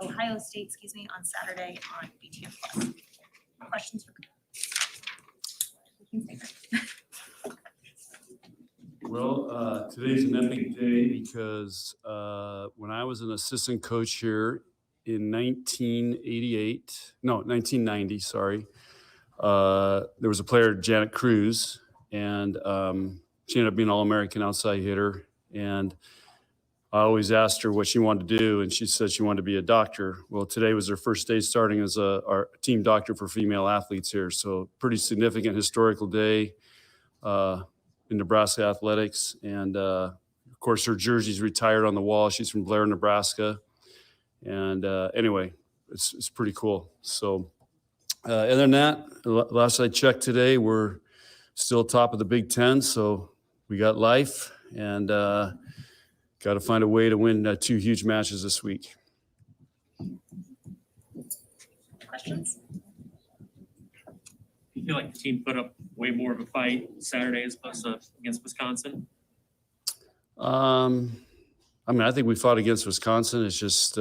Ohio State, on Saturday on BTN Plus. Questions for? Well, today's an epic day because when I was an assistant coach here in 1990, there was a player, Janet Cruz, and she ended up being an All-American outside hitter. And I always asked her what she wanted to do, and she said she wanted to be a doctor. Well, today was her first day starting as our team doctor for female athletes here. So pretty significant historical day in Nebraska athletics. And of course, her jersey's retired on the wall. She's from Blair, Nebraska. And anyway, it's pretty cool. So other than that, last I checked today, we're still top of the Big Ten. So we got life and got to find a way to win 2 huge matches this week. Questions? You feel like the team put up way more of a fight Saturday as opposed to against Wisconsin? I mean, I think we fought against Wisconsin. It's just,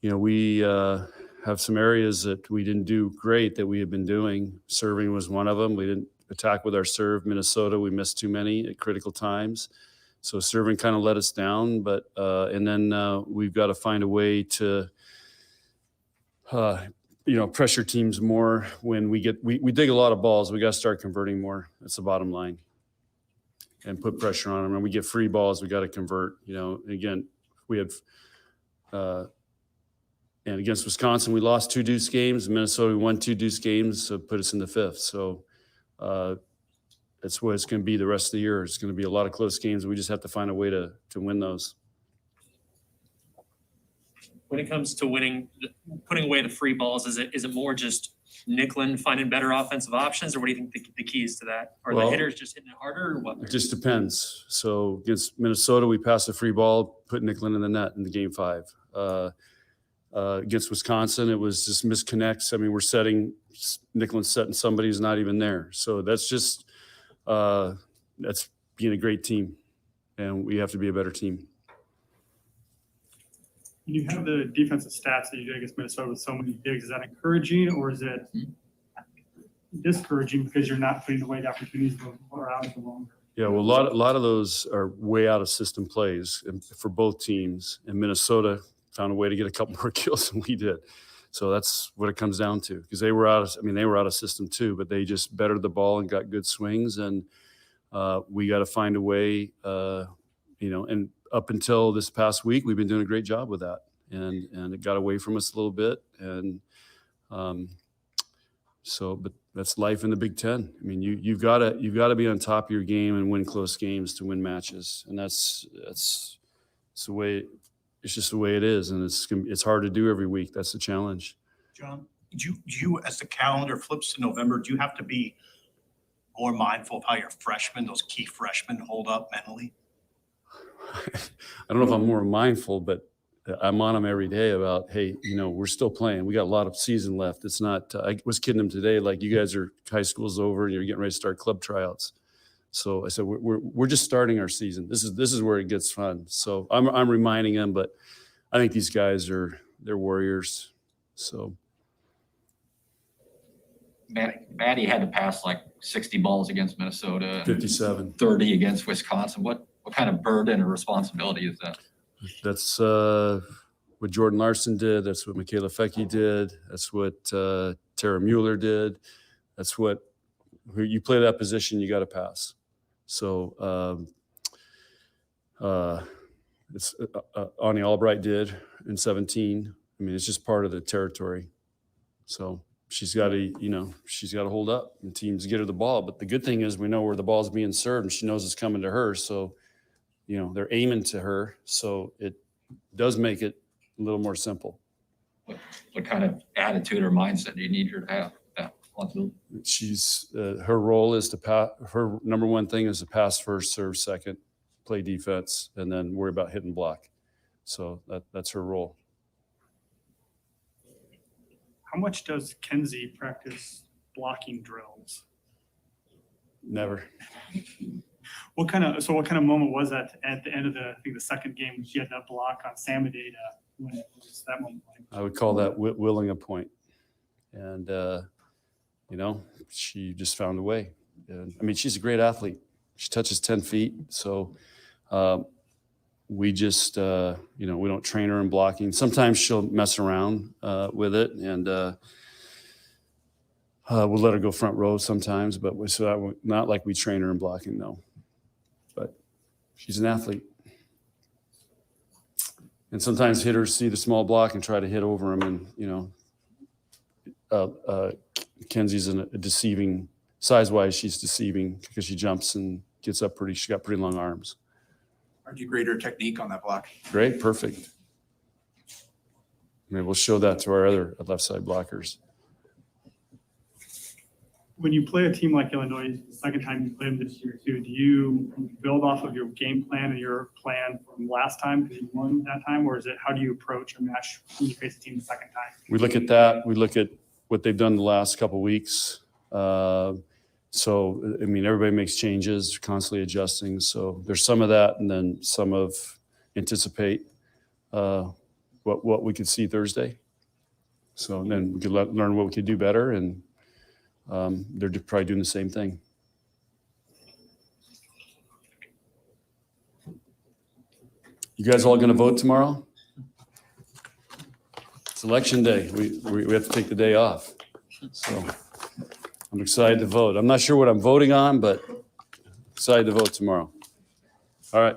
we have some areas that we didn't do great that we had been doing. Serving was one of them. We didn't attack with our serve. Minnesota, we missed too many at critical times. So serving kind of let us down. But and then we've got to find a way to, pressure teams more when we dig a lot of balls. We got to start converting more. That's the bottom line. And put pressure on them. And we get free balls, we got to convert. Again, we had, and against Wisconsin, we lost 2 deuce games. Minnesota, we won 2 deuce games, so put us in the 5th. So that's what it's going to be the rest of the year. It's going to be a lot of close games. We just have to find a way to win those. When it comes to putting away the free balls, is it more just Nicklin finding better offensive options, or what do you think the key is to that? Are the hitters just hitting it harder, or what? It just depends. So against Minnesota, we passed a free ball, put Nicklin in the net in the game 5. Against Wisconsin, it was just misconnects. I mean, Nicklin's setting somebody who's not even there. So that's just that's being a great team, and we have to be a better team. You have the defensive stats that you did against Minnesota with so many bigs. Is that encouraging, or is it discouraging because you're not putting away the opportunities around the longer? Yeah, well, a lot of those are way out of system plays for both teams. And Minnesota found a way to get a couple more kills than we did. So that's what it comes down to, because they were out of system too, but they just bettered the ball and got good swings. And we got to find a way, and up until this past week, we've been doing a great job with that. And it got away from us a little bit. And but that's life in the Big Ten. I mean, you've got to be on top of your game and win close games to win matches. And that's the way. It's just the way it is, and it's hard to do every week. That's the challenge. John, do you as the calendar flips to November, do you have to be more mindful of how your freshmen, those key freshmen, hold up mentally? I don't know if I'm more mindful, but I'm on them every day about, hey, we're still playing. We got a lot of season left. It's not. I was kidding them today, like, you guys are, high school's over and you're getting ready to start club tryouts. So I said, we're just starting our season. This is where it gets fun. So I'm reminding them, but I think these guys they're warriors. So Maddie had to pass like 60 balls against Minnesota, 57, 30 against Wisconsin. What kind of burden or responsibility is that? That's what Jordan Larson did. That's what Michaela Fecke did. That's what Tara Mueller did. That's what you play that position, you got to pass. So it's Ani Albright did in 17. I mean, it's just part of the territory. So she's got to hold up and teams get her the ball. But the good thing is we know where the ball's being served and she knows it's coming to her. So, they're aiming to her. So it does make it a little more simple. What kind of attitude or mindset do you need her to have? She's her role is to pass. Her number one thing is to pass first, serve second, play defense, and then worry about hit and block. So that's her role. How much does Kenzie practice blocking drills? Never. What kind of moment was that at the end of the second game when she had that block on Samadeh to when it was that moment? I would call that willing a point. And, you know, she just found a way. And, I mean, she's a great athlete. She touches 10 feet. So we just, you know, we don't train her in blocking. Sometimes she'll mess around with it. And we'll let her go front row sometimes. But not like we train her in blocking, no. But she's an athlete. And sometimes hitters see the small block and try to hit over him. And, you know, Kenzie's a deceiving, size-wise, she's deceiving because she jumps and gets up she's got pretty long arms. How'd you grade her technique on that block? Great, perfect. Maybe we'll show that to our other left side blockers. When you play a team like Illinois, the second time you played them this year too, do you build off of your game plan and your plan from last time because you won that time, or is it how do you approach a match when you face a team the second time? We look at that. We look at what they've done the last couple of weeks. So, I mean, everybody makes changes, constantly adjusting. So there's some of that, and then some of anticipate what we could see Thursday. So then we could learn what we could do better, and they're probably doing the same thing. You guys all going to vote tomorrow? It's election day. We have to take the day off. So I'm excited to vote. I'm not sure what I'm voting on, but excited to vote tomorrow. All right.